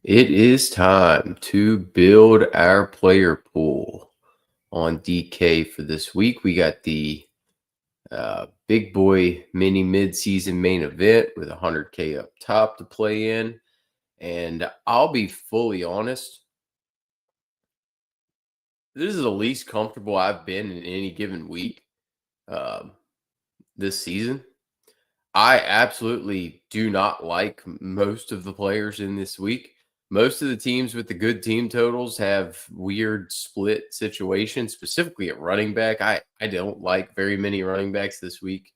It is time to build our player pool on DK for this week. We got the big boy mini mid-season main event with 100K up top to play in. And I'll be fully honest, this is the least comfortable I've been in any given week um, this season. I absolutely do not like most of the players in this week. Most of the teams with the good team totals have weird split situations, specifically at running back. I don't like very many running backs this week.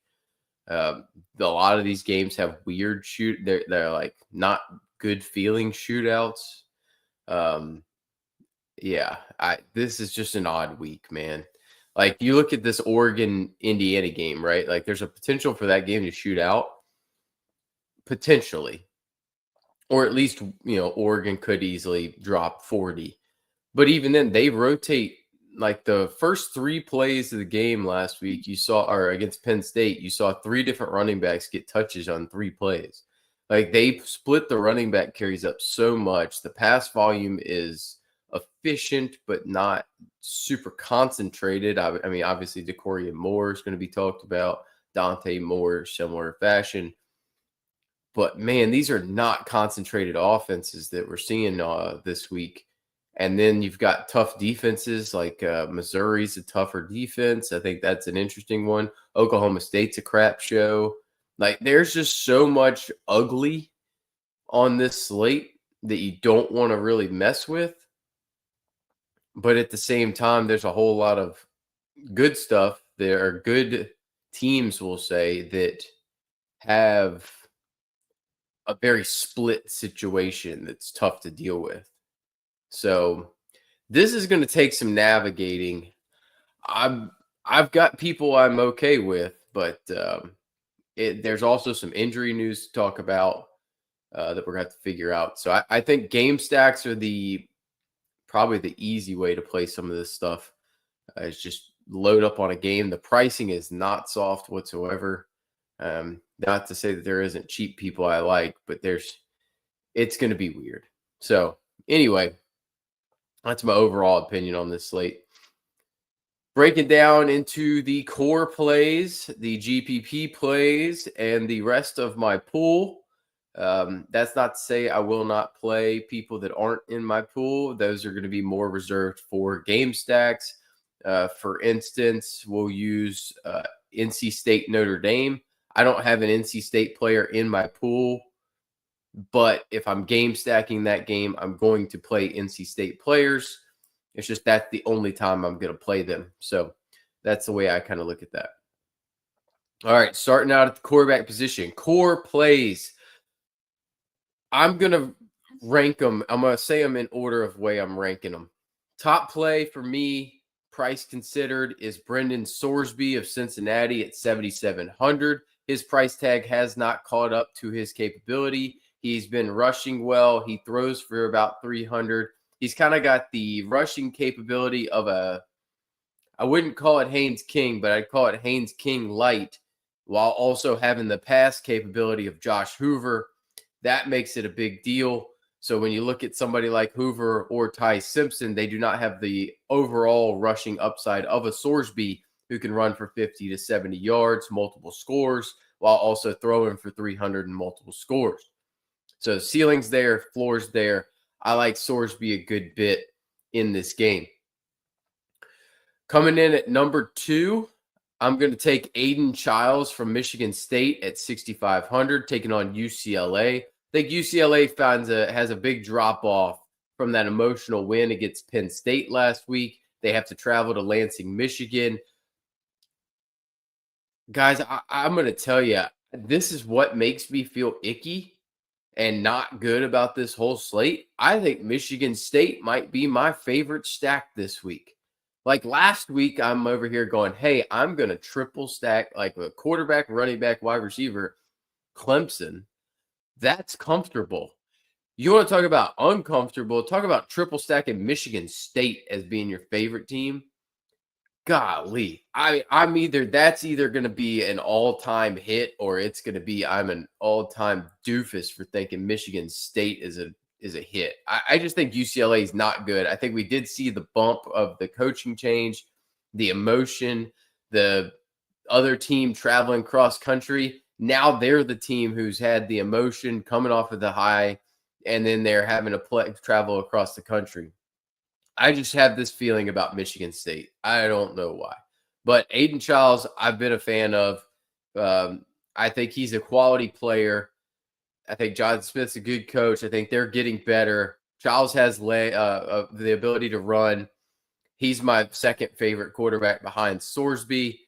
A lot of these games have weird they're like not good feeling shootouts. Um, yeah, I this is just an odd week, man. Like you look at this Oregon Indiana game, right? Like there's a potential for that game to shoot out potentially, or at least, Oregon could easily drop 40. But even then, they rotate like the first three plays of the game last week. You saw, or against Penn State, you saw three different running backs get touches on three plays. Like they split the running back carries up so much. The pass volume is efficient, but not super concentrated. I mean, obviously, DeCorian Moore is going to be talked about. Dante Moore, similar fashion. But man, these are not concentrated offenses that we're seeing this week. And then you've got tough defenses like Missouri's a tougher defense. I think that's an interesting one. Oklahoma State's a crap show. Like there's just so much ugly on this slate that you don't want to really mess with. But at the same time, there's a whole lot of good stuff. There are good teams, we'll say, that have a very split situation that's tough to deal with. So this is going to take some navigating. I've got people I'm okay with, but there's also some injury news to talk about that we're going to have to figure out. So I think game stacks are probably the easy way to play some of this stuff. It's just load up on a game. The pricing is not soft whatsoever. Not to say that there isn't cheap people I like, but it's going to be weird. So anyway, that's my overall opinion on this slate. Breaking down into the core plays, the GPP plays, and the rest of my pool. That's not to say I will not play people that aren't in my pool. Those are going to be more reserved for game stacks. For instance, we'll use NC State Notre Dame. I don't have an NC State player in my pool, but if I'm game stacking that game, I'm going to play NC State players. It's just that's the only time I'm going to play them. So that's the way I kind of look at that. All right, starting out at the quarterback position. Core plays. I'm going to rank them. I'm going to say them in order of way I'm ranking them. Top play for me, price considered, is Brendan Sorsby of Cincinnati at 7,700. His price tag has not caught up to his capability. He's been rushing well. He throws for about 300. He's kind of got the rushing capability of I wouldn't call it Haynes King, but I'd call it Haynes King light, while also having the pass capability of Josh Hoover. That makes it a big deal. So when you look at somebody like Hoover or Ty Simpson, they do not have the overall rushing upside of a Sorsby, who can run for 50 to 70 yards, multiple scores, while also throwing for 300 and multiple scores. So ceiling's there, floor's there. I like Sorsby a good bit in this game. Coming in at number 2, I'm going to take Aiden Childs from Michigan State at 6,500, taking on UCLA. I think UCLA has a big drop-off from that emotional win against Penn State last week. They have to travel to Lansing, Michigan. Guys, I'm going to tell you, this is what makes me feel icky and not good about this whole slate. I think Michigan State might be my favorite stack this week. Like last week, I'm over here going, hey, I'm going to triple stack like a quarterback, running back, wide receiver, Clemson. That's comfortable. You want to talk about uncomfortable, talk about triple stacking Michigan State as being your favorite team. Golly, that's either going to be an all-time hit, or it's going to be I'm an all-time doofus for thinking Michigan State is is a hit. I just think UCLA is not good. I think we did see the bump of the coaching change, the emotion, the other team traveling cross country. Now they're the team who's had the emotion coming off of the high, and then they're having to travel across the country. I just have this feeling about Michigan State. I don't know why. But Aiden Childs, I've been a fan of. I think he's a quality player. I think John Smith's a good coach. I think they're getting better. Childs has the ability to run. He's my second favorite quarterback behind Sorsby.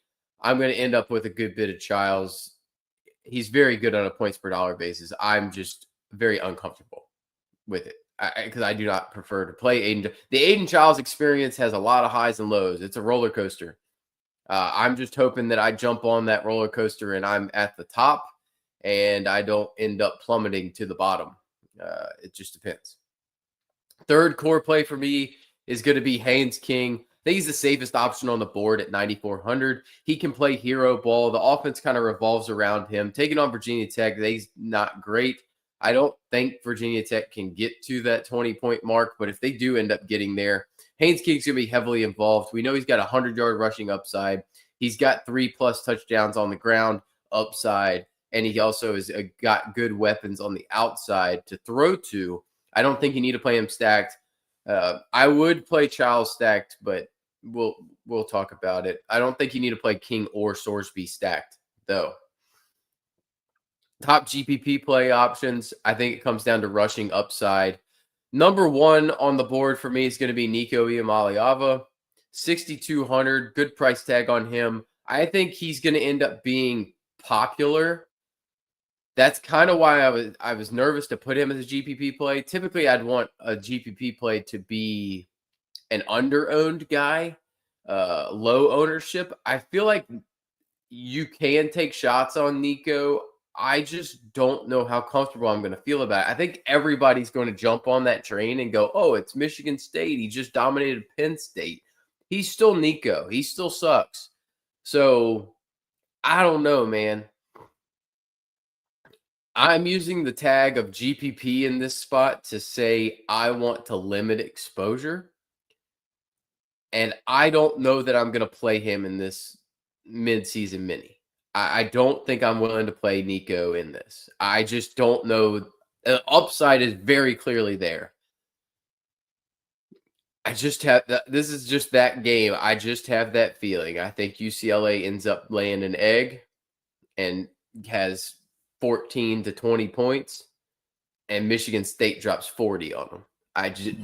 I'm going to end up with a good bit of Childs. He's very good on a points per dollar basis. I'm just very uncomfortable with it because I do not prefer to play Aiden. The Aiden Childs experience has a lot of highs and lows. It's a roller coaster. I'm just hoping that I jump on that roller coaster and I'm at the top and I don't end up plummeting to the bottom. It just depends. Third core play for me is going to be Haynes King. I think he's the safest option on the board at 9,400. He can play hero ball. The offense kind of revolves around him. Taking on Virginia Tech, they's not great. I don't think Virginia Tech can get to that 20-point mark, but if they do end up getting there, Haynes King's going to be heavily involved. We know he's got a 100-yard rushing upside. He's got 3+ touchdowns on the ground upside, and he also has got good weapons on the outside to throw to. I don't think you need to play him stacked. I would play Childs stacked, but we'll talk about it. I don't think you need to play King or Sorsby stacked, though. Top GPP play options, I think it comes down to rushing upside. Number one on the board for me is going to be Nico Iamaleava, 6,200, good price tag on him. I think he's going to end up being popular. That's kind of why I was nervous to put him as a GPP play. Typically, I'd want a GPP play to be an under-owned guy, low ownership. I feel like you can take shots on Nico. I just don't know how comfortable I'm going to feel about it. I think everybody's going to jump on that train and go, oh, it's Michigan State. He just dominated Penn State. He's still Nico. He still sucks. So I don't know, man. I'm using the tag of GPP in this spot to say I want to limit exposure. And I don't know that I'm going to play him in this midseason mini. I don't think I'm willing to play Nico in this. I just don't know. The upside is very clearly there. I just have this is just that game. I just have that feeling. I think UCLA ends up laying an egg and has 14 to 20 points, and Michigan State drops 40 on them.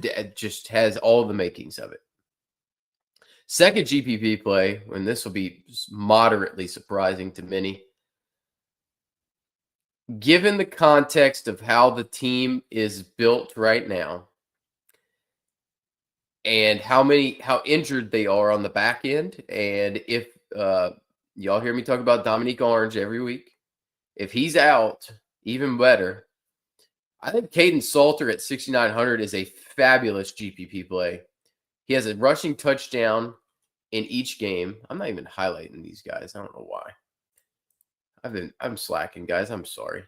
It just has all the makings of it. Second GPP play, and this will be moderately surprising to many. Given the context of how the team is built right now and how injured they are on the back end, and if y'all hear me talk about Dominique Orange every week, if he's out, even better. I think Caden Salter at 6,900 is a fabulous GPP play. He has a rushing touchdown in each game. I'm not even highlighting these guys. I don't know why. I'm slacking, guys. I'm sorry.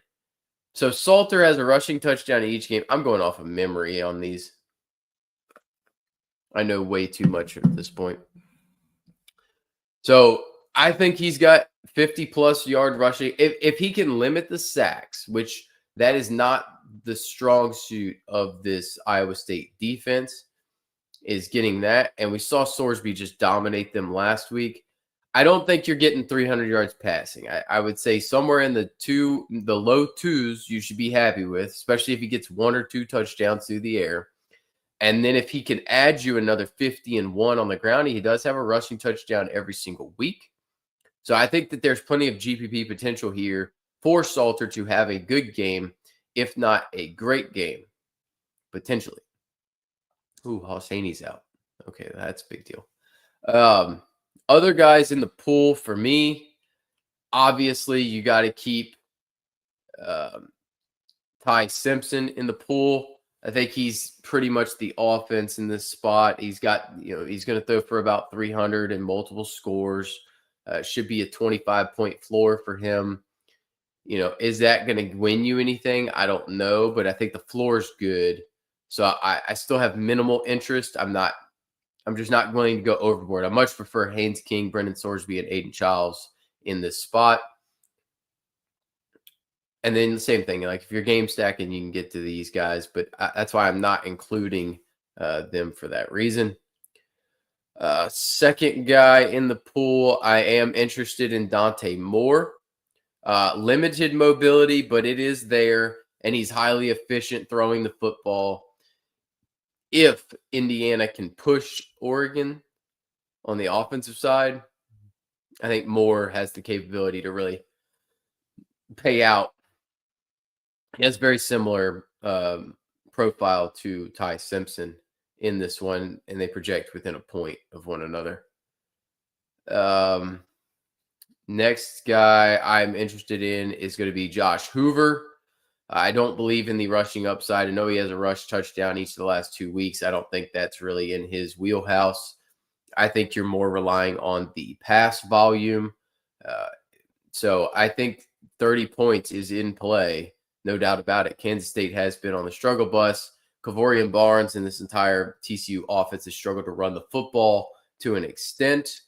So Salter has a rushing touchdown in each game. I'm going off of memory on these. I know way too much at this point. So I think he's got 50+ yard rushing. If he can limit the sacks, which that is not the strong suit of this Iowa State defense, is getting that. And we saw Sorsby just dominate them last week. I don't think you're getting 300 yards passing. I would say somewhere in the low twos you should be happy with, especially if he gets 1 or 2 touchdowns through the air. And then if he can add you another 50 and 1 on the ground, he does have a rushing touchdown every single week. So I think that there's plenty of GPP potential here for Salter to have a good game, if not a great game, potentially. Ooh, Hosseini's out. Okay, that's a big deal. Other guys in the pool for me, obviously you got to keep Ty Simpson in the pool. I think he's pretty much the offense in this spot. He's got, he's going to throw for about 300 and multiple scores. Should be a 25-point floor for him. Is that going to win you anything? I don't know, but I think the floor is good. So I still have minimal interest. I'm just not willing to go overboard. I much prefer Haynes King, Brendan Sorsby, and Aiden Childs in this spot. And then the same thing, like if you're game stacking, you can get to these guys, but that's why I'm not including them for that reason. Second guy in the pool, I am interested in Dante Moore. Limited mobility, but it is there, and he's highly efficient throwing the football. If Indiana can push Oregon on the offensive side, I think Moore has the capability to really pay out. He has very similar profile to Ty Simpson in this one, and they project within a point of one another. Next guy I'm interested in is going to be Josh Hoover. I don't believe in the rushing upside. I know he has a rush touchdown each of the last 2 weeks. I don't think that's really in his wheelhouse. I think you're more relying on the pass volume. So I think 30 points is in play, no doubt about it. Kansas State has been on the struggle bus. Kavorian Barnes and this entire TCU offense has struggled to run the football to an extent.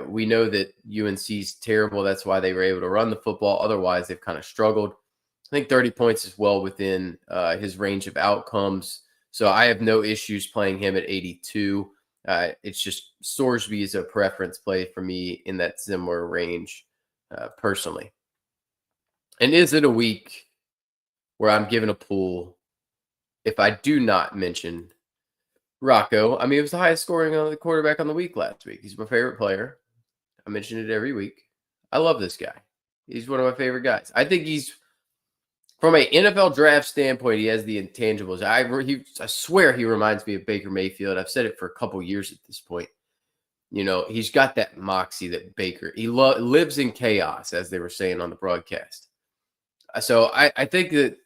We know that UNC's terrible. That's why they were able to run the football. Otherwise, they've kind of struggled. I think 30 points is well within his range of outcomes. So I have no issues playing him at 82. It's just Sorsby is a preference play for me in that similar range personally. And is it a week where I'm given a pool if I do not mention Rocco? I mean, it was the highest scoring on the quarterback on the week last week. He's my favorite player. I mention it every week. I love this guy. He's one of my favorite guys. I think he's, from an NFL draft standpoint, he has the intangibles. I swear he reminds me of Baker Mayfield. I've said it for a couple years at this point. You know, he's got that moxie that Baker, he lives in chaos, as they were saying on the broadcast. So I think that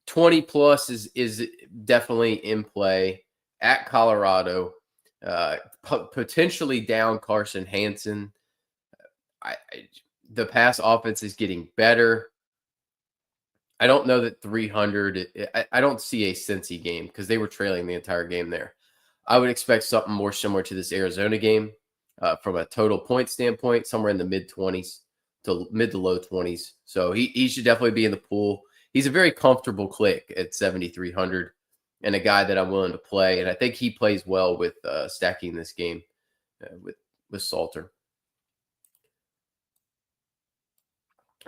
20 plus is definitely in play at Colorado. Potentially down Carson Hansen. The pass offense is getting better. I don't know that 300. I don't see a Cincy game because they were trailing the entire game there. I would expect something more similar to this Arizona game from a total point standpoint, somewhere in the mid 20s to mid to low 20s. So he should definitely be in the pool. He's a very comfortable click at 7,300 and a guy that I'm willing to play. And I think he plays well with stacking this game with Salter.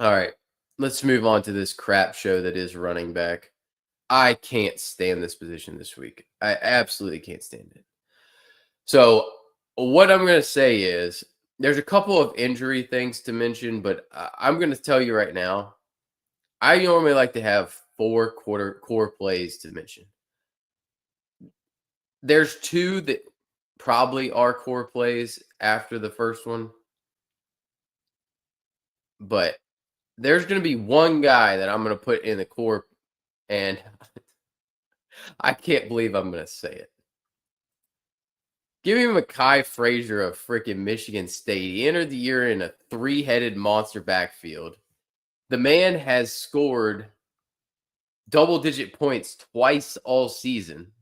All right, let's move on to this crap show that is running back. I can't stand this position this week. I absolutely can't stand it. So what I'm going to say is there's a couple of injury things to mention, but I'm going to tell you right now, I normally like to have 4 core plays to mention. There's 2 that probably are core plays after the first one, but there's going to be one guy that I'm going to put in the core, and I can't believe I'm going to say it. Give me Mekhi Frazier of freaking Michigan State. He entered the year in a 3-headed monster backfield. The man has scored double-digit points twice all season.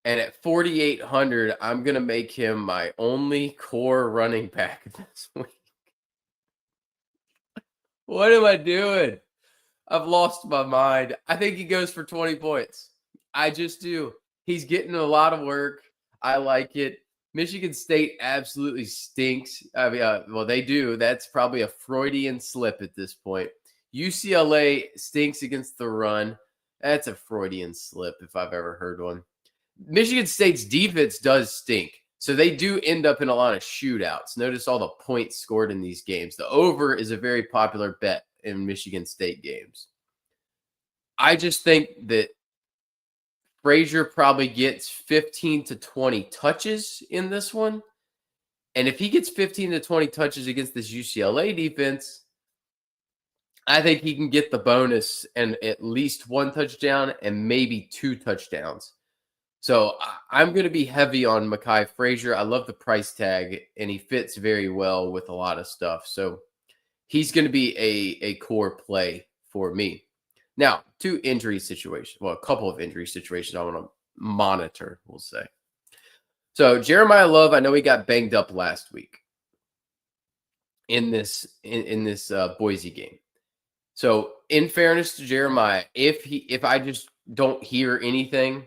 And at 4,800, I'm going to make him my only core running back this week. What am I doing? I've lost my mind. I think he goes for 20 points. I just do. He's getting a lot of work. I like it. Michigan State absolutely stinks. I mean, well, they do. That's probably a Freudian slip at this point. UCLA stinks against the run. That's a Freudian slip if I've ever heard one. Michigan State's defense does stink. So they do end up in a lot of shootouts. Notice all the points scored in these games. The over is a very popular bet in Michigan State games. I just think that Frazier probably gets 15 to 20 touches in this one. And if he gets 15 to 20 touches against this UCLA defense, I think he can get the bonus and at least 1 touchdown and maybe 2 touchdowns. So I'm going to be heavy on Mekhi Frazier. I love the price tag, and he fits very well with a lot of stuff. So he's going to be a core play for me. Now, two injury situations. Well, a couple of injury situations I want to monitor, we'll say. So Jeremiah Love, I know he got banged up last week in this Boise game. So in fairness to Jeremiah, if I just don't hear anything,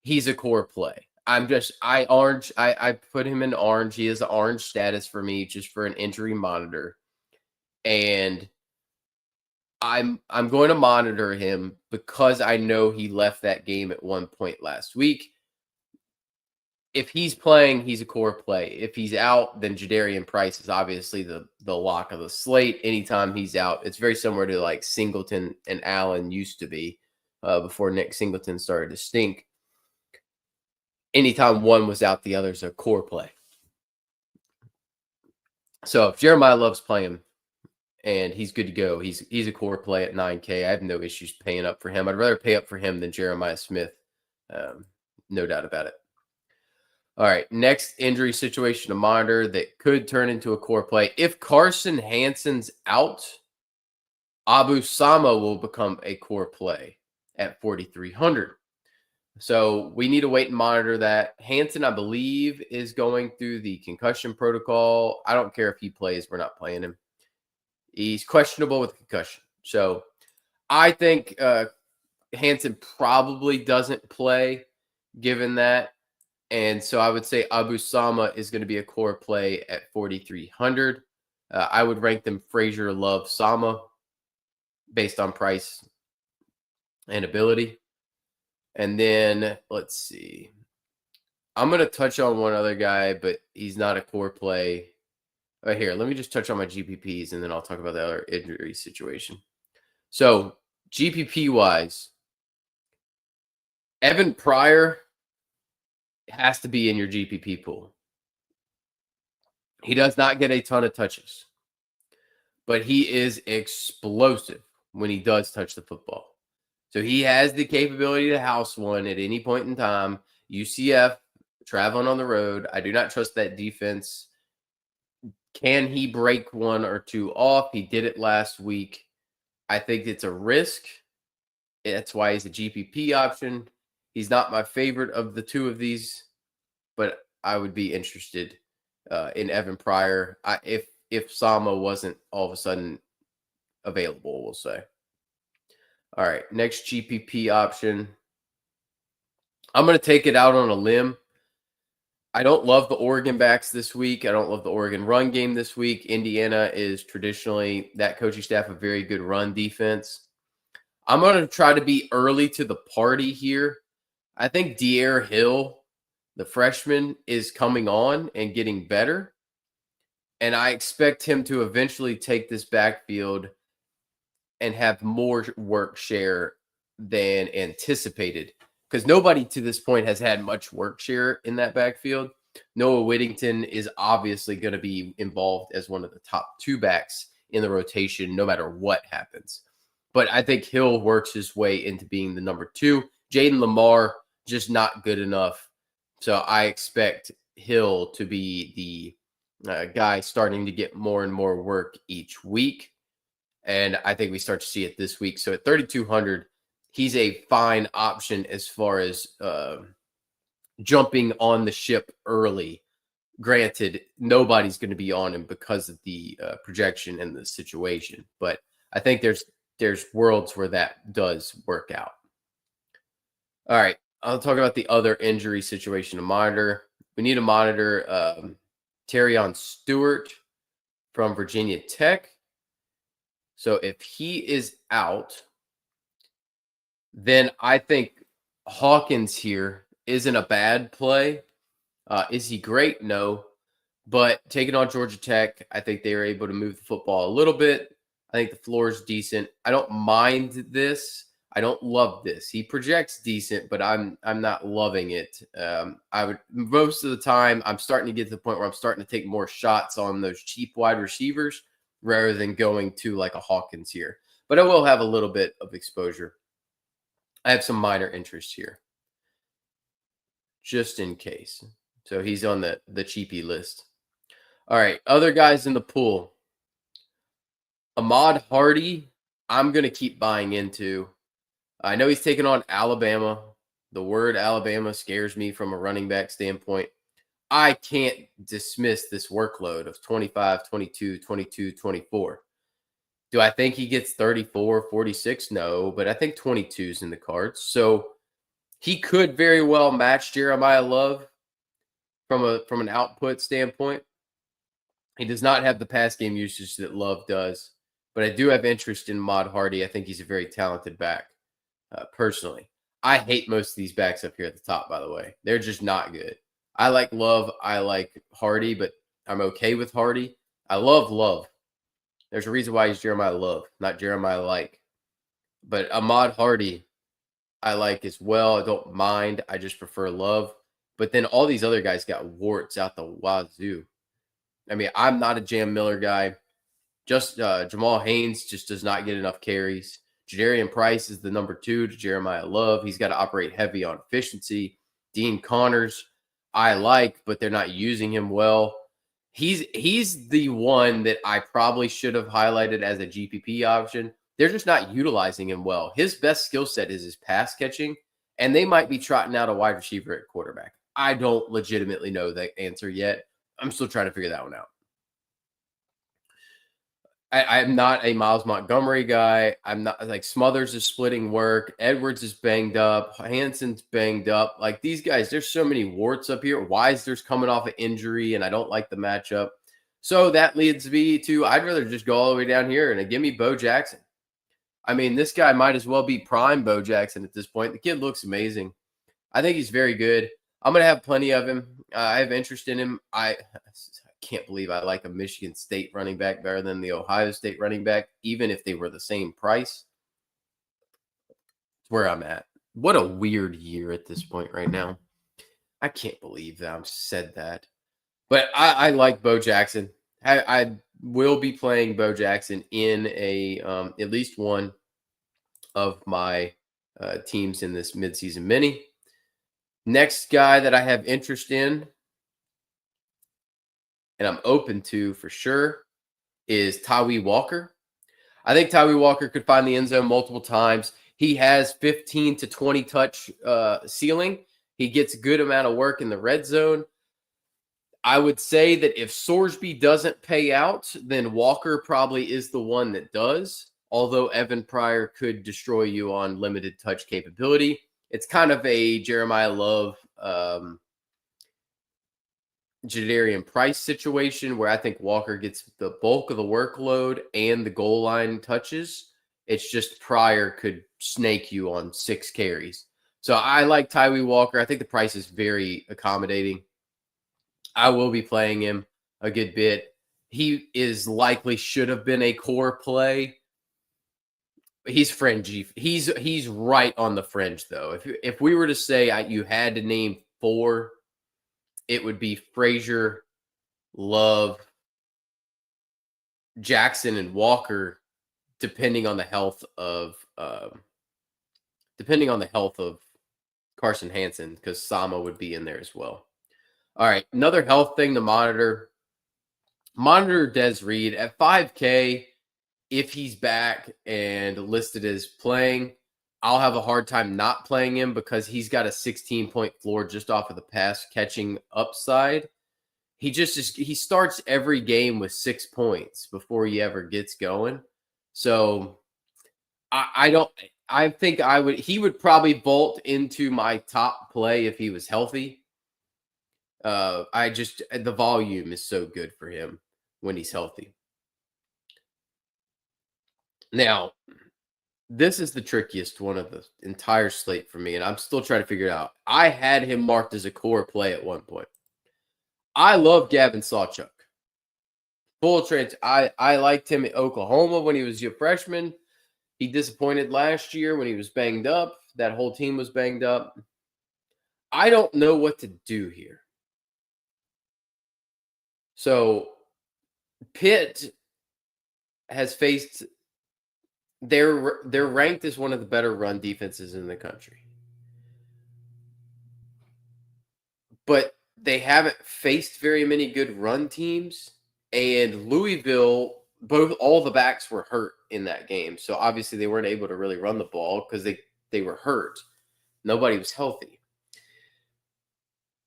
he's a core play. I put him in orange. He is orange status for me just for an injury monitor. And I'm going to monitor him because I know he left that game at one point last week. If he's playing, he's a core play. If he's out, then Jadarian Price is obviously the lock of the slate. Anytime he's out, it's very similar to like Singleton and Allen used to be before Nick Singleton started to stink. Anytime one was out, the other's a core play. So if Jeremiah Love's playing and he's good to go, he's a core play at 9K. I have no issues paying up for him. I'd rather pay up for him than Jeremiah Smith. No doubt about it. All right, next injury situation to monitor that could turn into a core play. If Carson Hansen's out, Abu Sama will become a core play at 4,300. So we need to wait and monitor that. Hansen, I believe, is going through the concussion protocol. I don't care if he plays. We're not playing him. He's questionable with concussion. So I think Hansen probably doesn't play given that. And so I would say Abu Sama is going to be a core play at 4,300. I would rank them Frazier, Love, Sama based on price and ability. And then let's see. I'm going to touch on one other guy, but he's not a core play. Right here, let me just touch on my GPPs and then I'll talk about the other injury situation. So GPP wise, Evan Pryor has to be in your GPP pool. He does not get a ton of touches, but he is explosive when he does touch the football. So he has the capability to house one at any point in time. UCF, traveling on the road. I do not trust that defense. Can he break one or two off? He did it last week. I think it's a risk. That's why he's a GPP option. He's not my favorite of the two of these, but I would be interested in Evan Pryor if Sama wasn't all of a sudden available, we'll say. All right, next GPP option. I'm going to take it out on a limb. I don't love the Oregon backs this week. I don't love the Oregon run game this week. Indiana is traditionally, that coaching staff, a very good run defense. I'm going to try to be early to the party here. I think De'Aaron Hill, the freshman, is coming on and getting better. And I expect him to eventually take this backfield and have more work share than anticipated. Because nobody to this point has had much work share in that backfield. Noah Whittington is obviously going to be involved as one of the top two backs in the rotation, no matter what happens. But I think Hill works his way into being the number two. Jaden Lamar, just not good enough. So I expect Hill to be the guy starting to get more and more work each week. And I think we start to see it this week. So at 3,200, he's a fine option as far as jumping on the ship early. Granted, nobody's going to be on him because of the projection and the situation. But I think there's worlds where that does work out. All right. I'll talk about the other injury situation to monitor. We need to monitor Terrion Stewart from Virginia Tech. So if he is out, then I think Hawkins here isn't a bad play. Is he great? No. But taking on Georgia Tech, I think they were able to move the football a little bit. I think the floor is decent. I don't mind this. I don't love this. He projects decent, but I'm not loving it. I would most of the time I'm starting to get to the point where I'm starting to take more shots on those cheap wide receivers rather than going to like a Hawkins here. But I will have a little bit of exposure. I have some minor interest here, just in case. So he's on the cheapy list. All right, other guys in the pool. Ahmad Hardy, I'm going to keep buying into. I know he's taking on Alabama. The word Alabama scares me from a running back standpoint. I can't dismiss this workload of 25, 22, 22, 24. Do I think he gets 34, 46? No, but I think 22 is in the cards. So he could very well match Jeremiah Love from an output standpoint. He does not have the pass game usage that Love does, but I do have interest in Mod Hardy. I think he's a very talented back, personally. I hate most of these backs up here at the top, by the way. They're just not good. I like Love. I like Hardy, but I'm okay with Hardy. I love Love. There's a reason why he's Jeremiah Love, not Jeremiah like. But Ahmad Hardy, I like as well. I don't mind. I just prefer Love. But then all these other guys got warts out the wazoo. I mean, I'm not a Jam Miller guy. Just Jamal Haynes just does not get enough carries. Jadarian Price is the number 2 to Jeremiah Love. He's got to operate heavy on efficiency. Dean Connors, I like, but they're not using him well. He's the one that I probably should have highlighted as a GPP option. They're just not utilizing him well. His best skill set is his pass catching, and they might be trotting out a wide receiver at quarterback. I don't legitimately know the answer yet. I'm still trying to figure that one out. I'm not a Miles Montgomery guy. I'm not like Smothers is splitting work. Edwards is banged up. Hanson's banged up. Like these guys, there's so many warts up here. Weiser's coming off an injury, and I don't like the matchup. So that leads me to I'd rather just go all the way down here and give me Bo Jackson. I mean, this guy might as well be prime Bo Jackson at this point. The kid looks amazing. I think he's very good. I'm going to have plenty of him. I have interest in him. I can't believe I like a Michigan State running back better than the Ohio State running back, even if they were the same price. It's where I'm at. What a weird year at this point right now. I can't believe that I've said that. But I like Bo Jackson. I will be playing Bo Jackson in a at least one of my teams in this midseason mini. Next guy that I have interest in, and I'm open to for sure, is Tyree Walker. I think Tyree Walker could find the end zone multiple times. He has 15 to 20 touch ceiling. He gets a good amount of work in the red zone. I would say that if Sorsby doesn't pay out, then Walker probably is the one that does, although Evan Pryor could destroy you on limited touch capability. It's kind of a Jeremiah Love, Jadarian Price situation where I think Walker gets the bulk of the workload and the goal line touches. It's just Pryor could snake you on 6 carries. So I like Tyree Walker. I think the price is very accommodating. I will be playing him a good bit. He is likely should have been a core play. He's fringy. He's right on the fringe though. If we were to say you had to name 4, it would be Frazier, Love, Jackson, and Walker, depending on the health of Carson Hansen, because Sama would be in there as well. All right, another health thing to monitor. Monitor Des Reed at 5K. If he's back and listed as playing, I'll have a hard time not playing him because he's got a 16-point floor just off of the pass catching upside. He he starts every game with 6 points before he ever gets going. So I think he would probably vault into my top play if he was healthy. The volume is so good for him when he's healthy. Now, this is the trickiest one of the entire slate for me, and I'm still trying to figure it out. I had him marked as a core play at one point. I love Gavin Sawchuk. I liked him at Oklahoma when he was a freshman. He disappointed last year when he was banged up. That whole team was banged up. I don't know what to do here. So Pitt has faced they're ranked as one of the better run defenses in the country. But they haven't faced very many good run teams. And Louisville, all the backs were hurt in that game. So obviously they weren't able to really run the ball because they were hurt. Nobody was healthy.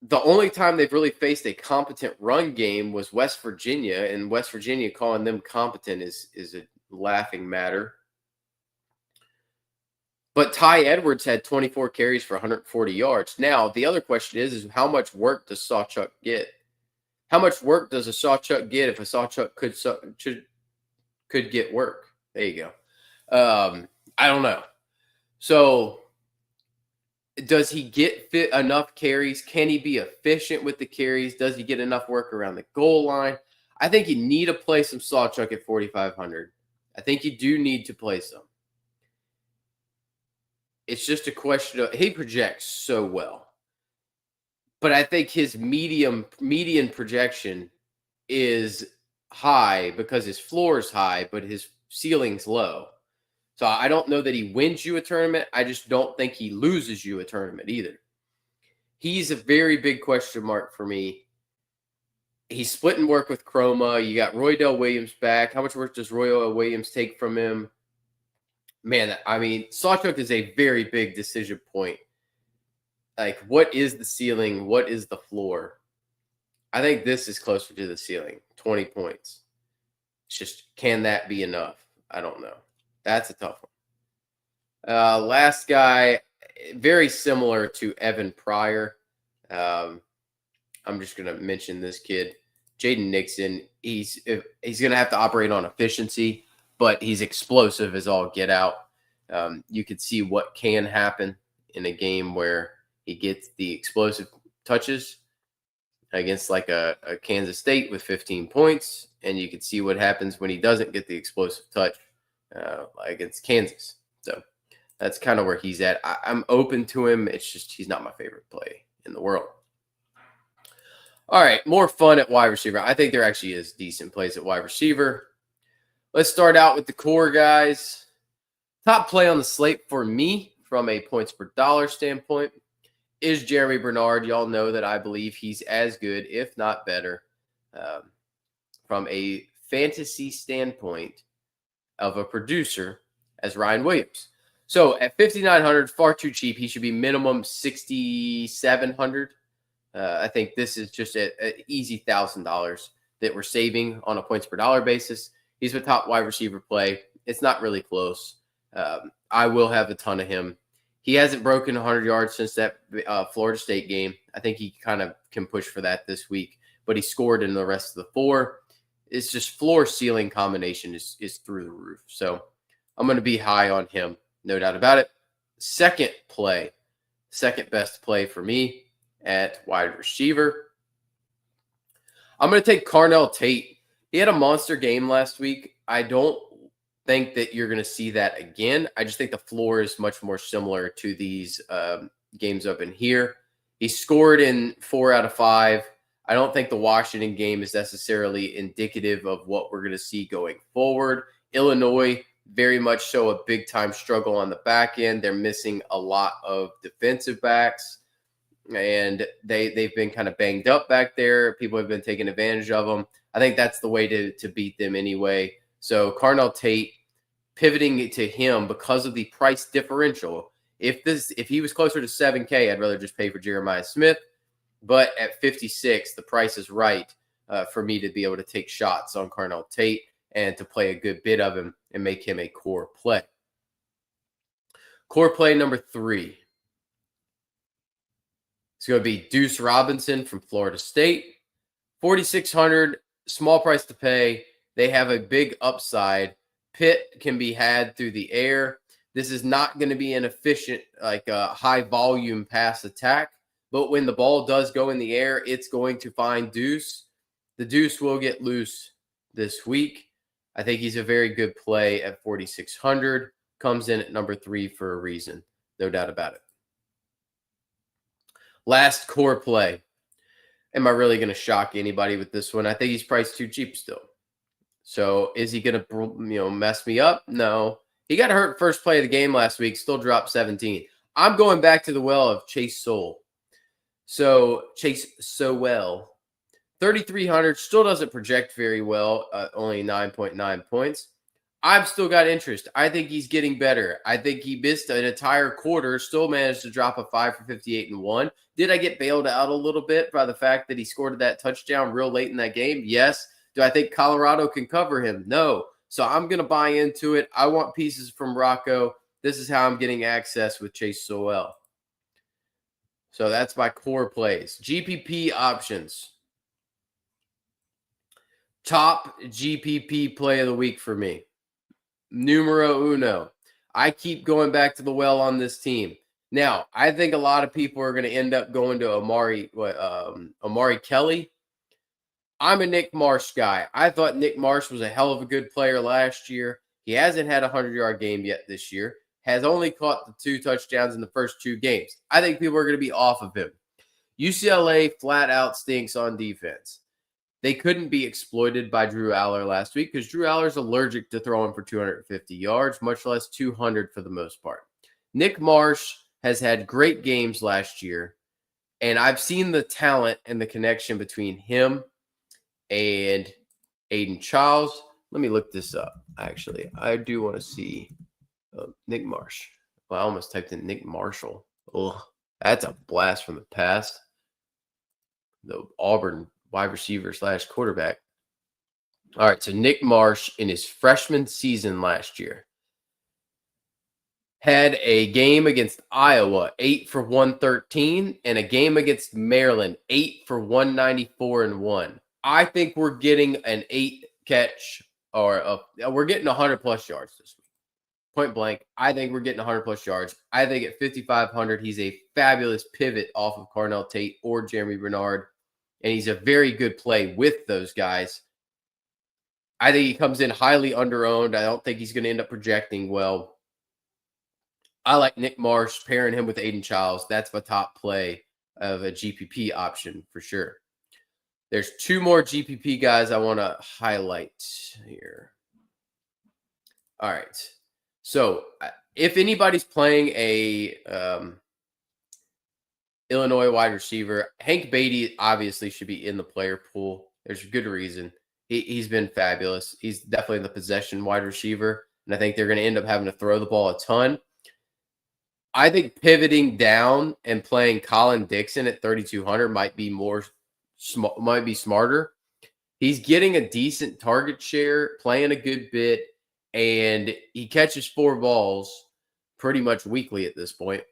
The only time they've really faced a competent run game was West Virginia, and West Virginia calling them competent is a laughing matter. But Ty Edwards had 24 carries for 140 yards. Now, the other question is how much work does Sawchuk get? How much work does a Sawchuk get if a Sawchuk could get work? There you go. I don't know. So does he get enough carries? Can he be efficient with the carries? Does he get enough work around the goal line? I think you need to play some Sawchuk at 4,500. I think you do need to play some. It's just a question of he projects so well. But I think his median projection is high because his floor is high, but his ceiling's low. So I don't know that he wins you a tournament. I just don't think he loses you a tournament either. He's a very big question mark for me. He's splitting work with Chroma. You got Roydell Williams back. How much work does Roydell Williams take from him? Man, I mean, Sawchuk is a very big decision point. Like, what is the ceiling? What is the floor? I think this is closer to the ceiling, 20 points. It's just, can that be enough? I don't know. That's a tough one. Last guy, very similar to Evan Pryor. I'm just going to mention this kid, Jaden Nixon. He's going to have to operate on efficiency, but he's explosive as all get out. You could see what can happen in a game where he gets the explosive touches against like a Kansas State with 15 points, and you can see what happens when he doesn't get the explosive touch against Kansas. So that's kind of where he's at. I'm open to him. It's just he's not my favorite play in the world. All right, more fun at wide receiver. I think there actually is decent plays at wide receiver. Let's start out with the core guys. Top play on the slate for me from a points per dollar standpoint is Jeremy Bernard. Y'all know that I believe he's as good, if not better, from a fantasy standpoint of a producer as Ryan Williams. So at 5,900, far too cheap. He should be minimum 6,700. I think this is just an easy $1,000 that we're saving on a points per dollar basis. He's a top wide receiver play. It's not really close. I will have a ton of him. He hasn't broken 100 yards since that Florida State game. I think he kind of can push for that this week, but he scored in the rest of the four. It's just floor ceiling combination is through the roof. So I'm going to be high on him, no doubt about it. Second best play for me at wide receiver. I'm going to take Carnell Tate. He had a monster game last week. I don't think that you're going to see that again. I just think the floor is much more similar to these games up in here. He scored in 4 out of 5. I don't think the Washington game is necessarily indicative of what we're going to see going forward. Illinois, very much so a big-time struggle on the back end. They're missing a lot of defensive backs, and they've been kind of banged up back there. People have been taking advantage of them. I think that's the way to beat them anyway. So Carnell Tate, pivoting to him because of the price differential. If he was closer to 7K, I'd rather just pay for Jeremiah Smith. But at 56, the price is right for me to be able to take shots on Carnell Tate and to play a good bit of him and make him a core play. Core play number 3. It's going to be Deuce Robinson from Florida State. 4,600, small price to pay. They have a big upside. Pitt can be had through the air. This is not going to be an efficient, like a high volume pass attack. But when the ball does go in the air, it's going to find Deuce. The Deuce will get loose this week. I think he's a very good play at 4,600. Comes in at number 3 for a reason. No doubt about it. Last core play. Am I really going to shock anybody with this one? I think he's priced too cheap still. So is he going to mess me up? No. He got hurt first play of the game last week, still dropped 17. I'm going back to the well of Chase Sowell. So Chase Sowell, 3,300, still doesn't project very well, only 9.9 points. I've still got interest. I think he's getting better. I think he missed an entire quarter, still managed to drop a 5 for 58 and 1. Did I get bailed out a little bit by the fact that he scored that touchdown real late in that game? Yes. Do I think Colorado can cover him? No. So I'm going to buy into it. I want pieces from Rocco. This is how I'm getting access with Chase Sowell. So that's my core plays. GPP options. Top GPP play of the week for me. Numero uno. I keep going back to the well on this team. Now, I think a lot of people are going to end up going to Amari Kelly. I'm a Nick Marsh guy. I thought Nick Marsh was a hell of a good player last year. He hasn't had a 100-yard game yet this year. Has only caught the 2 touchdowns in the first 2 games. I think people are going to be off of him. UCLA flat out stinks on defense. They couldn't be exploited by Drew Aller last week because Drew Aller's allergic to throwing for 250 yards, much less 200 for the most part. Nick Marsh has had great games last year, and I've seen the talent and the connection between him and Aiden Childs. Let me look this up, actually. I do want to see Nick Marsh. Well, I almost typed in Nick Marshall. Ugh, that's a blast from the past. The Auburn wide receiver / quarterback. All right, so Nick Marsh in his freshman season last year had a game against Iowa, 8 for 113, and a game against Maryland, 8 for 194 and 1. I think we're getting an 8 catch we're getting 100 plus yards this week. Point blank, I think we're getting 100 plus yards. I think at 5,500, he's a fabulous pivot off of Carnell Tate or Jeremy Bernard. And he's a very good play with those guys. I think he comes in highly underowned. I don't think he's going to end up projecting well. I like Nick Marsh, pairing him with Aiden Childs. That's my top play of a GPP option for sure. There's 2 more GPP guys I want to highlight here. All right. So if anybody's playing a Illinois wide receiver, Hank Beatty obviously should be in the player pool. There's a good reason. He's been fabulous. He's definitely the possession wide receiver, and I think they're going to end up having to throw the ball a ton. I think pivoting down and playing Colin Dixon at 3,200 might be smarter. He's getting a decent target share, playing a good bit, and he catches 4 balls pretty much weekly at this point.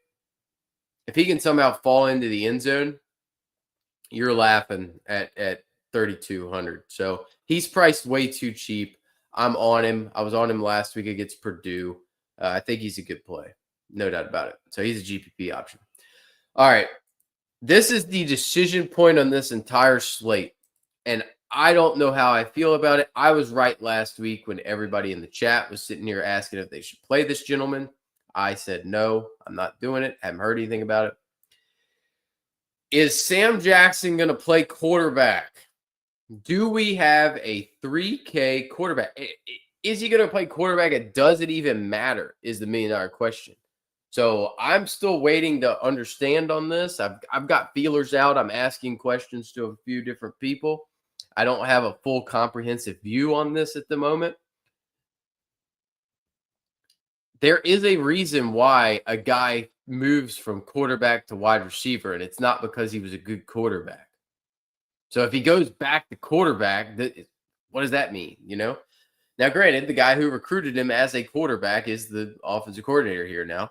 If he can somehow fall into the end zone, you're laughing at 3,200. So he's priced way too cheap. I'm on him. I was on him last week against Purdue. I think he's a good play. No doubt about it. So he's a GPP option. All right. This is the decision point on this entire slate. And I don't know how I feel about it. I was right last week when everybody in the chat was sitting here asking if they should play this gentleman. I said, no, I'm not doing it. Haven't heard anything about it. Is Sam Jackson going to play quarterback? Do we have a 3K quarterback? Is he going to play quarterback? And does it even matter? Is the $1 million question. So I'm still waiting to understand on this. I've got feelers out. I'm asking questions to a few different people. I don't have a full comprehensive view on this at the moment. There is a reason why a guy moves from quarterback to wide receiver, and it's not because he was a good quarterback. So if he goes back to quarterback, what does that mean? Now, granted, the guy who recruited him as a quarterback is the offensive coordinator here now.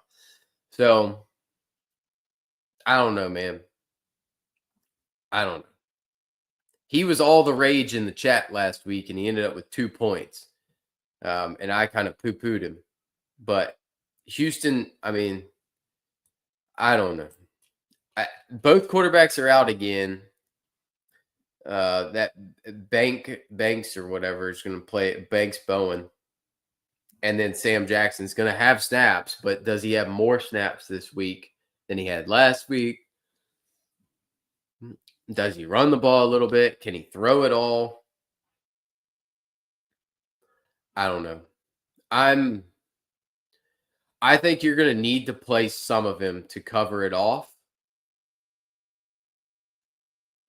So I don't know, man. I don't know. He was all the rage in the chat last week, and he ended up with 2 points. And I kind of poo-pooed him. But Houston, I mean, I don't know. Both quarterbacks are out again. That Banks or whatever is going to play Banks Bowen. And then Sam Jackson's going to have snaps, but does he have more snaps this week than he had last week? Does he run the ball a little bit? Can he throw it all? I don't know. I think you're going to need to play some of him to cover it off.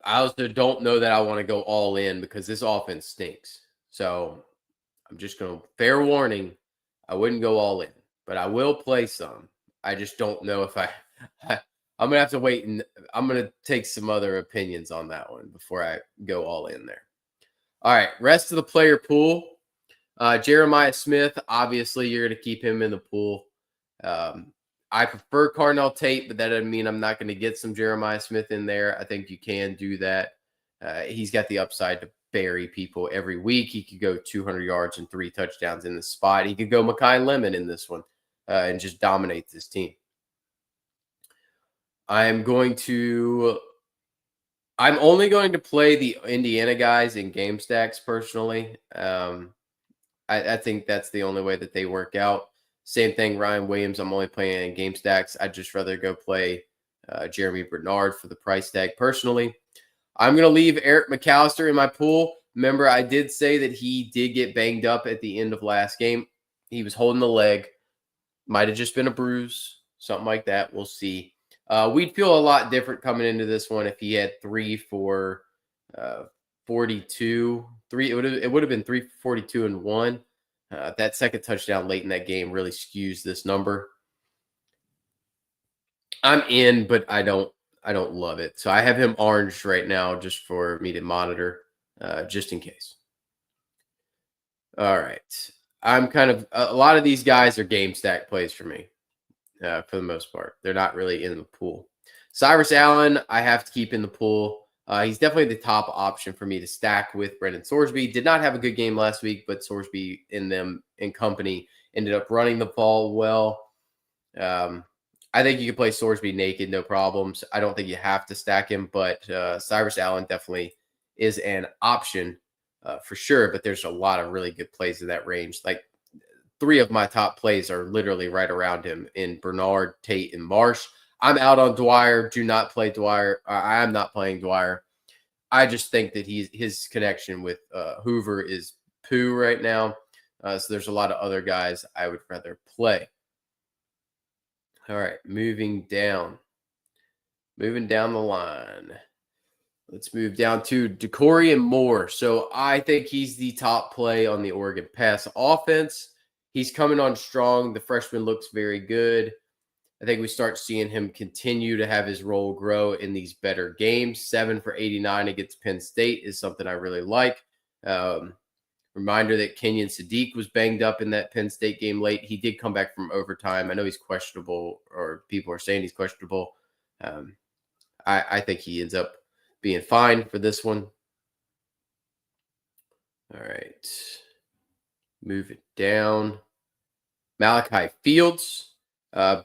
I also don't know that I want to go all in because this offense stinks. So I'm just going to, fair warning, I wouldn't go all in, but I will play some. I just don't know if I'm going to have to wait, and I'm going to take some other opinions on that one before I go all in there. All right, rest of the player pool. Jeremiah Smith, obviously, you're going to keep him in the pool. I prefer Carnell Tate, but that doesn't mean I'm not going to get some Jeremiah Smith in there. I think you can do that. He's got the upside to bury people every week. He could go 200 yards and 3 touchdowns in this spot. He could go Mekhi Lemon in this one and just dominate this team. I'm only going to play the Indiana guys in game stacks personally. I think that's the only way that they work out. Same thing, Ryan Williams. I'm only playing in game stacks. I'd just rather go play Jeremy Bernard for the price tag personally. I'm going to leave Eric McAllister in my pool. Remember, I did say that he did get banged up at the end of last game. He was holding the leg. Might have just been a bruise, something like that. We'll see. We'd feel a lot different coming into this one if he had 3 for 42. It would have been 3 for 42 and 1. That second touchdown late in that game really skews this number. I'm in, but I don't love it. So I have him orange right now just for me to monitor, just in case. All right. I'm kind of a lot of these guys are game stack plays for me, for the most part. They're not really in the pool. Cyrus Allen, I have to keep in the pool. He's definitely the top option for me to stack with Brendan Sorsby. Did not have a good game last week, but Sorsby in company ended up running the ball well. I think you can play Sorsby naked, no problems. I don't think you have to stack him, but Cyrus Allen definitely is an option for sure. But there's a lot of really good plays in that range. Like 3 of my top plays are literally right around him in Bernard, Tate, and Marsh. I'm out on Dwyer. Do not play Dwyer. I am not playing Dwyer. I just think that his connection with Hoover is poo right now. So there's a lot of other guys I would rather play. All right, moving down the line. Let's move down to Decorian Moore. So I think he's the top play on the Oregon pass offense. He's coming on strong. The freshman looks very good. I think we start seeing him continue to have his role grow in these better games. 7 for 89 against Penn State is something I really like. Reminder that Kenyon Sadiq was banged up in that Penn State game late. He did come back from overtime. I know he's questionable, or people are saying he's questionable. I think he ends up being fine for this one. All right. Move it down. Malachi Fields,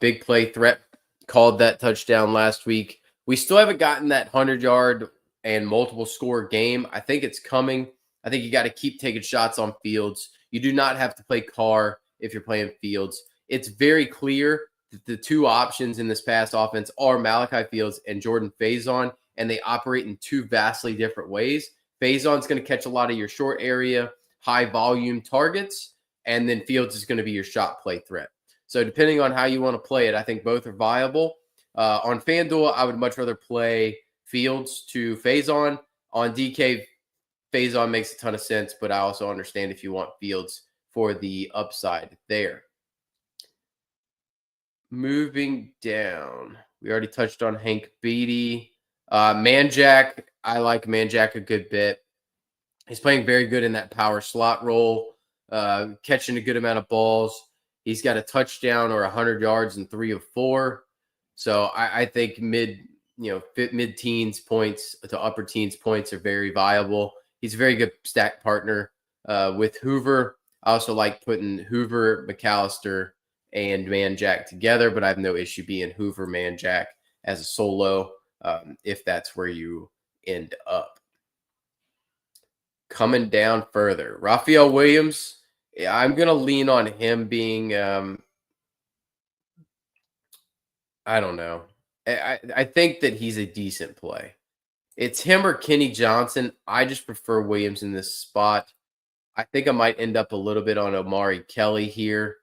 big play threat, called that touchdown last week. We still haven't gotten that 100-yard and multiple score game. I think it's coming. I think you got to keep taking shots on Fields. You do not have to play Carr if you're playing Fields. It's very clear that the 2 options in this pass offense are Malachi Fields and Jordan Faison, and they operate in 2 vastly different ways. Faison's going to catch a lot of your short area, high volume targets, and then Fields is going to be your shot play threat. So depending on how you want to play it, I think both are viable. On FanDuel, I would much rather play Fields to Faison. On DK, Faison makes a ton of sense, but I also understand if you want Fields for the upside there. Moving down, we already touched on Hank Beatty. Manjack, I like Manjack a good bit. He's playing very good in that power slot role, catching a good amount of balls. He's got a touchdown or 100 yards in 3 of 4. So I think mid-teens points to upper teens points are very viable. He's a very good stack partner with Hoover. I also like putting Hoover, McAllister, and Manjack together, but I have no issue being Hoover, Manjack as a solo if that's where you end up. Coming down further, Raphael Williams, I'm going to lean on him being, I don't know. I think that he's a decent play. It's him or Kenny Johnson. I just prefer Williams in this spot. I think I might end up a little bit on Omari Kelly here.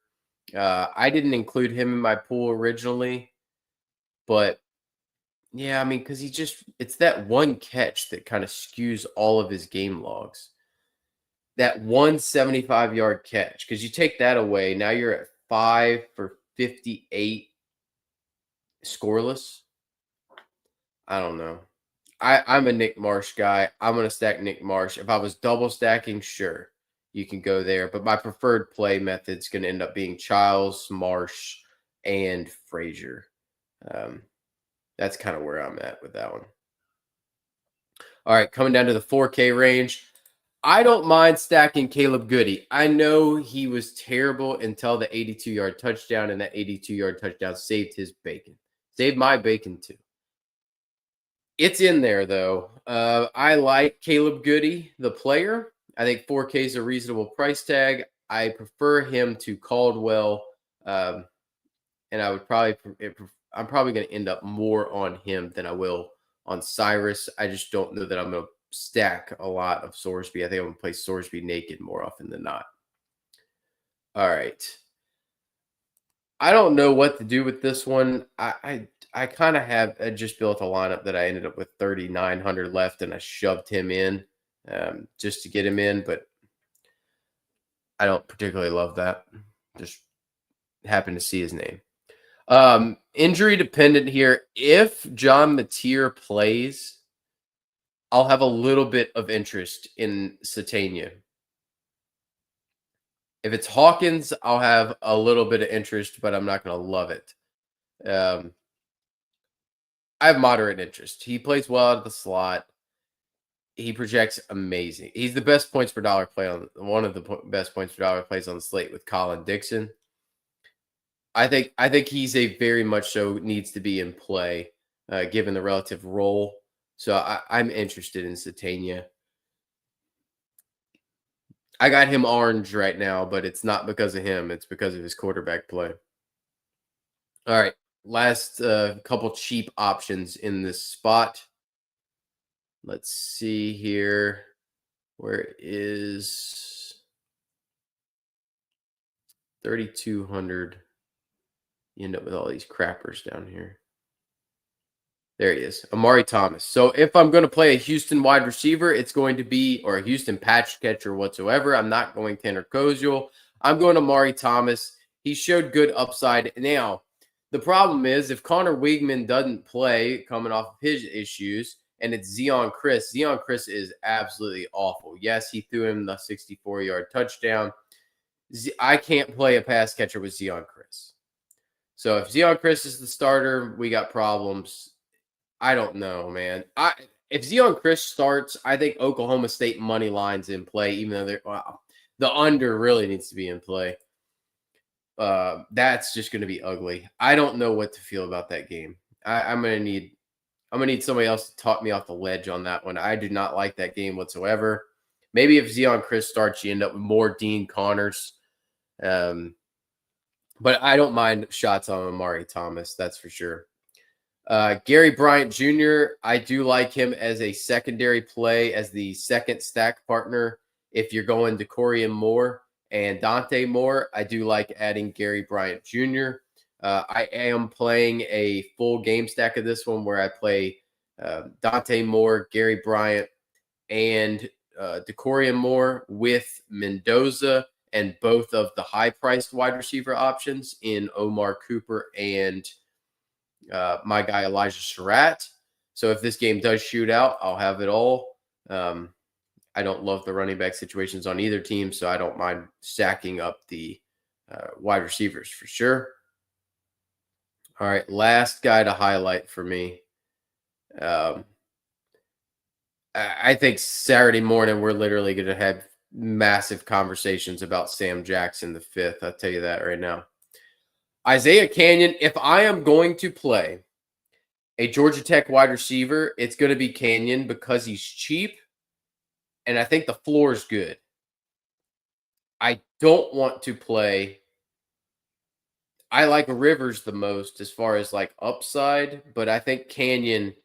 I didn't include him in my pool originally, but yeah, I mean, because it's that one catch that kind of skews all of his game logs. that 175-yard catch, because you take that away, now you're at 5 for 58 scoreless. I don't know. I'm a Nick Marsh guy. I'm gonna stack Nick Marsh. If I was double stacking, sure, you can go there. But my preferred play method's gonna end up being Childs, Marsh, and Frazier. Um, that's kind of where I'm at with that one. All right, coming down to the 4K range. I don't mind stacking Caleb Goody. I know he was terrible until the 82-yard touchdown, and that 82-yard touchdown saved his bacon. Saved my bacon too. It's in there though. I like Caleb Goody, the player. I think 4K is a reasonable price tag. I prefer him to Caldwell, and I would probably I'm probably going to end up more on him than I will on Cyrus. I just don't know that I'm going to stack a lot of Sorsby. I think I'm going to play Sorsby naked more often than not. All right. I don't know what to do with this one. I kind of have just built a lineup that I ended up with 3,900 left, and I shoved him in just to get him in, but I don't particularly love that. Just happened to see his name. Injury dependent here. If John Mateer plays, I'll have a little bit of interest in Satania. If it's Hawkins, I'll have a little bit of interest, but I'm not going to love it. I have moderate interest. He plays well out of the slot. He projects amazing. He's the best points per dollar play on one of the best points per dollar plays on the slate with Colin Dixon. I think he's a very much so needs to be in play given the relative role. So I'm interested in Satania. I got him orange right now, but it's not because of him. It's because of his quarterback play. All right. Last couple cheap options in this spot. Let's see here. Where is 3,200? You end up with all these crappers down here. There he is, Amari Thomas. So if I'm going to play a Houston wide receiver, it's going to be, or a Houston patch catcher whatsoever. I'm not going Tanner Koziel. I'm going Amari Thomas. He showed good upside. Now, the problem is if Connor Wigman doesn't play coming off of his issues, and it's Zeon Chris is absolutely awful. Yes, he threw him the 64-yard touchdown. I can't play a pass catcher with Zeon Chris. So if Zeon Chris is the starter, we got problems. I don't know, man. If Zeon Chris starts, I think Oklahoma State money line's in play, even though the under really needs to be in play. That's just going to be ugly. I don't know what to feel about that game. I'm gonna need somebody else to talk me off the ledge on that one. I do not like that game whatsoever. Maybe if Zeon Chris starts, you end up with more Dean Connors. But I don't mind shots on Amari Thomas, that's for sure. Gary Bryant Jr., I do like him as a secondary play, as the second stack partner. If you're going to Corian Moore and Dante Moore, I do like adding Gary Bryant Jr. I am playing a full game stack of this one where I play Dante Moore, Gary Bryant, and DeCorian Moore with Mendoza and both of the high-priced wide receiver options in Omar Cooper and my guy Elijah Surratt. So if this game does shoot out, I'll have it all. I don't love the running back situations on either team, so I don't mind stacking up the wide receivers for sure. All right, last guy to highlight for me. I think Saturday morning we're literally going to have massive conversations about Sam Jackson the fifth. I'll tell you that right now. Isaiah Canyon, if I am going to play a Georgia Tech wide receiver, it's going to be Canyon because he's cheap, and I think the floor is good. I don't want to play. I like Rivers the most as far as like upside, but I think Canyon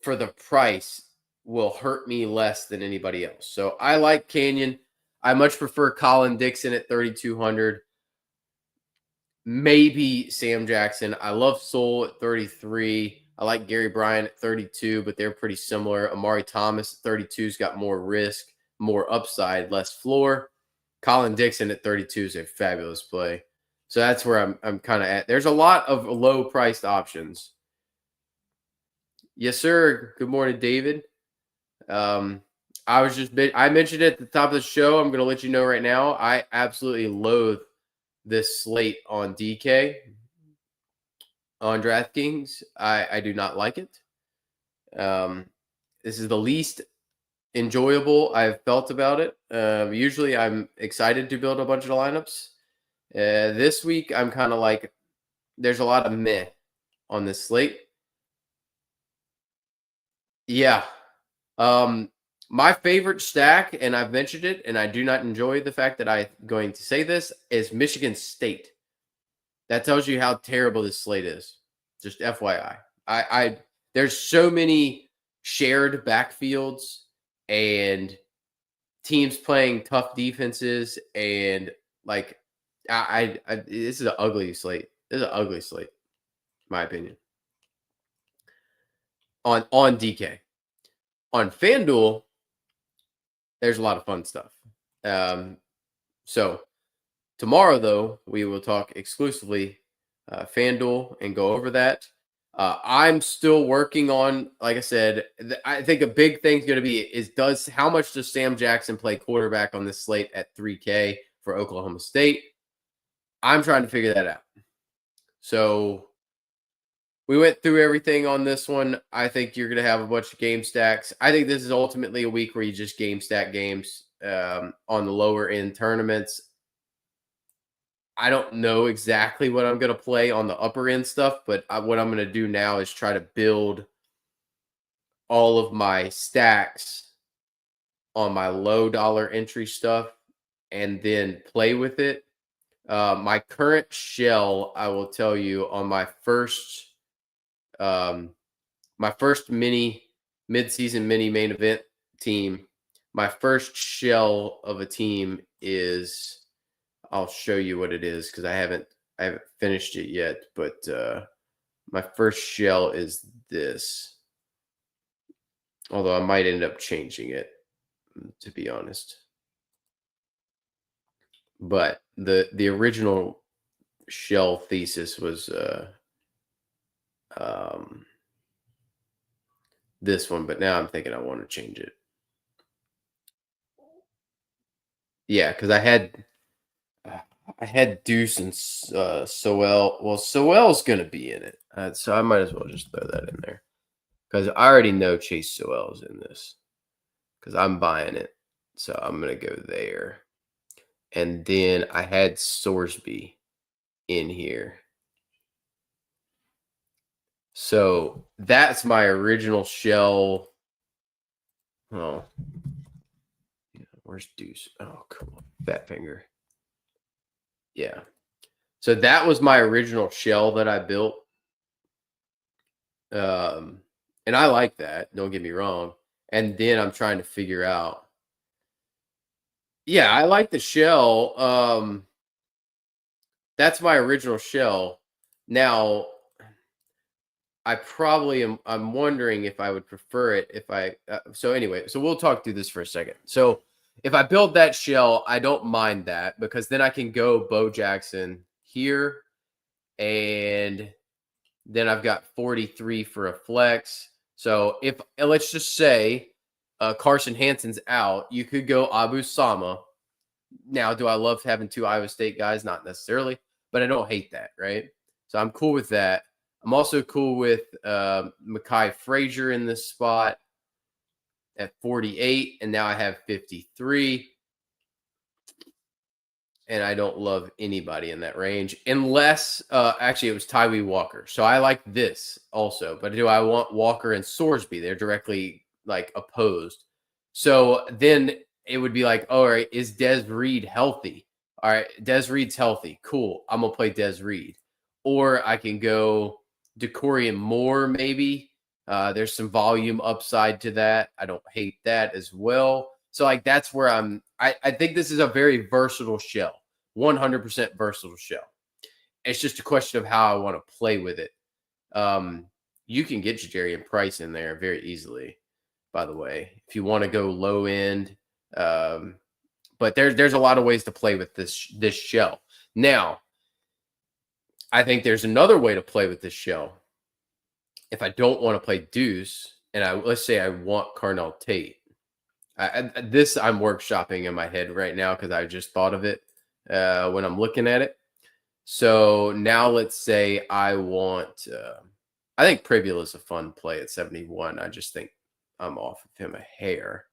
for the price will hurt me less than anybody else. So I like Canyon. I much prefer Colin Dixon at 3,200. Maybe Sam Jackson. I love Soul at 33. I like Gary Bryant at 32, but they're pretty similar. Amari Thomas at 32's got more risk. more upside, less floor. Colin Dixon at 32 is a fabulous play. So that's where I'm kind of at. There's a lot of low priced options. Yes, sir. Good morning, David. Um, I mentioned it at the top of the show. I'm going to let you know right now. I absolutely loathe this slate on DK on DraftKings. I do not like it. This is the least enjoyable I've felt about it. Usually I'm excited to build a bunch of lineups. This week I'm kind of like, there's a lot of meh on this slate. Yeah. My favorite stack, and I've mentioned it, and I do not enjoy the fact that I'm going to say this, is Michigan State. That tells you how terrible this slate is. Just FYI. I there's so many shared backfields and teams playing tough defenses, and like this is an ugly slate. This is an ugly slate, my opinion. On DK. On FanDuel, there's a lot of fun stuff. So tomorrow, though, we will talk exclusively FanDuel and go over that. I'm still working on, like I said, I think a big thing's going to be is how much does Sam Jackson play quarterback on this slate at 3K for Oklahoma State? I'm trying to figure that out. So we went through everything on this one. I think you're going to have a bunch of game stacks. I think this is ultimately a week where you just game stack games on the lower end tournaments. I don't know exactly what I'm going to play on the upper end stuff, but what I'm going to do now is try to build all of my stacks on my low dollar entry stuff and then play with it. My current shell, I will tell you, on my first mid-season mini main event team, my first shell of a team is, I'll show you what it is because I haven't finished it yet, but my first shell is this. Although I might end up changing it, to be honest. But the original shell thesis was this one, but now I'm thinking I want to change it. Yeah, because I had Deuce and Sowell. Well, Sowell's going to be in it, so I might as well just throw that in there because I already know Chase Sowell's in this because I'm buying it. So I'm going to go there. And then I had Sorsby in here. So that's my original shell. Oh, where's Deuce? Oh, come on. Fat finger. Yeah. So that was my original shell that I built. And I like that. Don't get me wrong. And then I'm trying to figure out. Yeah, I like the shell. That's my original shell. Now, I'm wondering if I would prefer it if so anyway, so we'll talk through this for a second. So if I build that shell, I don't mind that because then I can go Bo Jackson here and then I've got 43 for a flex. So if let's just say Carson Hansen's out, you could go Abu Sama. Now, do I love having two Iowa State guys? Not necessarily, but I don't hate that, right? So I'm cool with that. I'm also cool with Mekhi Frazier in this spot at 48, and now I have 53. And I don't love anybody in that range unless actually it was Tyree Walker. So I like this also, but do I want Walker and Sorsby? They're directly like opposed. So then it would be like, all right, is Des Reed healthy? All right, Des Reed's healthy. Cool. I'm going to play Des Reed. Or I can go DeCorian Moore maybe. There's some volume upside to that. I don't hate that as well. So like that's where I think this is a very versatile shell, 100% versatile shell. It's just a question of how I want to play with it. You can get Jadarian Price in there very easily, by the way. If you want to go low end, But there's a lot of ways to play with this shell. Now, I think there's another way to play with this shell. If I don't want to play deuce, and let's say I want Carnell Tate, this I'm workshopping in my head right now because I just thought of it when I'm looking at it. So now let's say I want. I think Pribula is a fun play at 71. I just think I'm off of him a hair.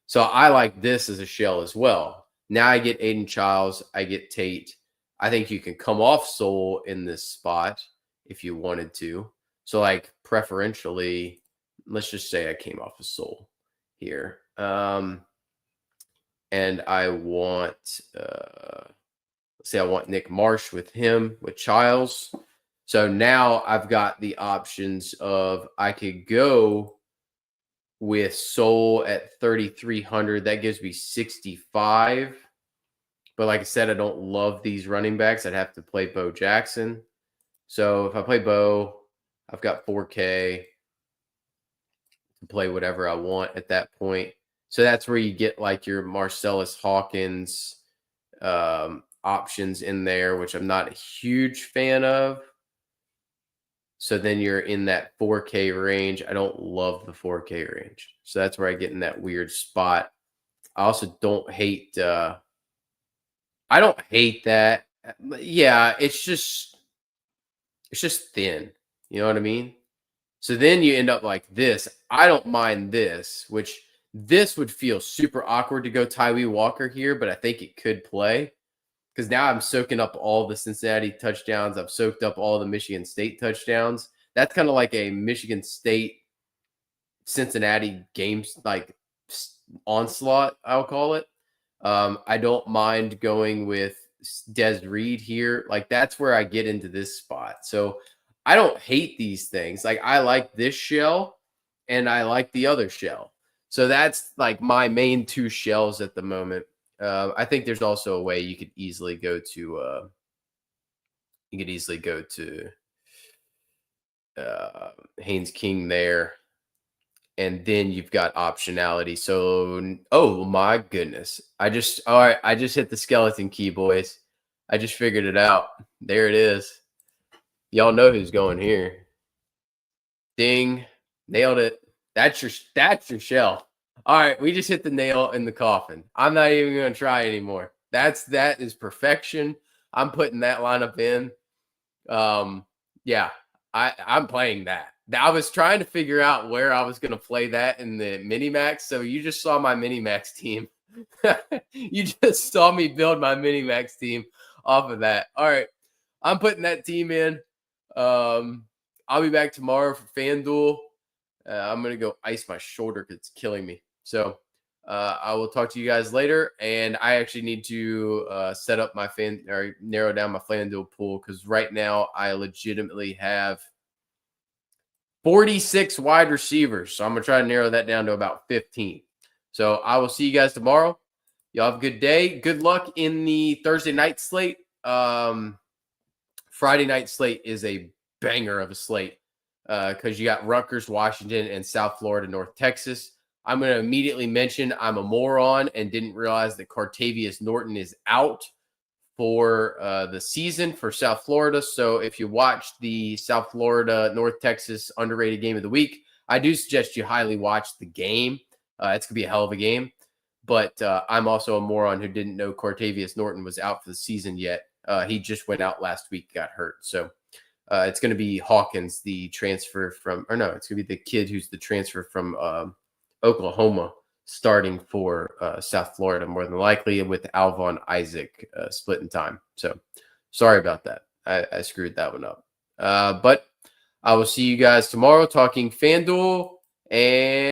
So I like this as a shell as well. Now I get Aiden Childs. I get Tate. I think you can come off Soul in this spot if you wanted to. So like preferentially, let's just say I came off of Soul here. And I want, let's say I want Nick Marsh with him, with Childs. So now I've got the options of I could go with Soul at 3,300. That gives me 65. But like I said, I don't love these running backs. I'd have to play Bo Jackson. So if I play Bo, I've got 4K to play whatever I want at that point. So that's where you get like your Marcellus Hawkins options in there, which I'm not a huge fan of. So then you're in that 4K range. I don't love the 4K range. So that's where I get in that weird spot. I also don't hate I don't hate that. Yeah, it's just thin. You know what I mean? So then you end up like this. I don't mind this, which this would feel super awkward to go Tyree Walker here, but I think it could play because now I'm soaking up all the Cincinnati touchdowns. I've soaked up all the Michigan State touchdowns. That's kind of like a Michigan State Cincinnati games, like onslaught, I'll call it. I don't mind going with Des Reed here. Like that's where I get into this spot. So I don't hate these things. Like I like this shell and I like the other shell. So that's like my main two shells at the moment. I think there's also a way you could easily go to Haynes King there. And then you've got optionality. So, oh my goodness. I just hit the skeleton key, boys. I just figured it out. There it is. Y'all know who's going here. Ding. Nailed it. That's your shell. All right, we just hit the nail in the coffin. I'm not even going to try anymore. That is perfection. I'm putting that lineup in. Yeah, I'm playing that. I was trying to figure out where I was going to play that in the mini-max. So you just saw my mini-max team. You just saw me build my mini-max team off of that. All right, I'm putting that team in. I'll be back tomorrow for FanDuel. I'm going to go ice my shoulder because it's killing me. So I will talk to you guys later. And I actually need to set up my narrow down my FanDuel pool because right now I legitimately have 46 wide receivers. So I'm going to try to narrow that down to about 15. So I will see you guys tomorrow. Y'all have a good day. Good luck in the Thursday night slate. Friday night slate is a banger of a slate because you got Rutgers, Washington, and South Florida, North Texas. I'm going to immediately mention I'm a moron and didn't realize that Cartavius Norton is out for the season for South Florida. So if you watched the South Florida, North Texas underrated game of the week, I do suggest you highly watch the game. It's going to be a hell of a game. But I'm also a moron who didn't know Cartavius Norton was out for the season yet. He just went out last week, got hurt. So it's going to be Hawkins, the transfer from, or no, it's going to be the kid who's the transfer from Oklahoma, starting for South Florida, more than likely, with Alvon Isaac splitting time. So sorry about that. I screwed that one up. But I will see you guys tomorrow talking FanDuel and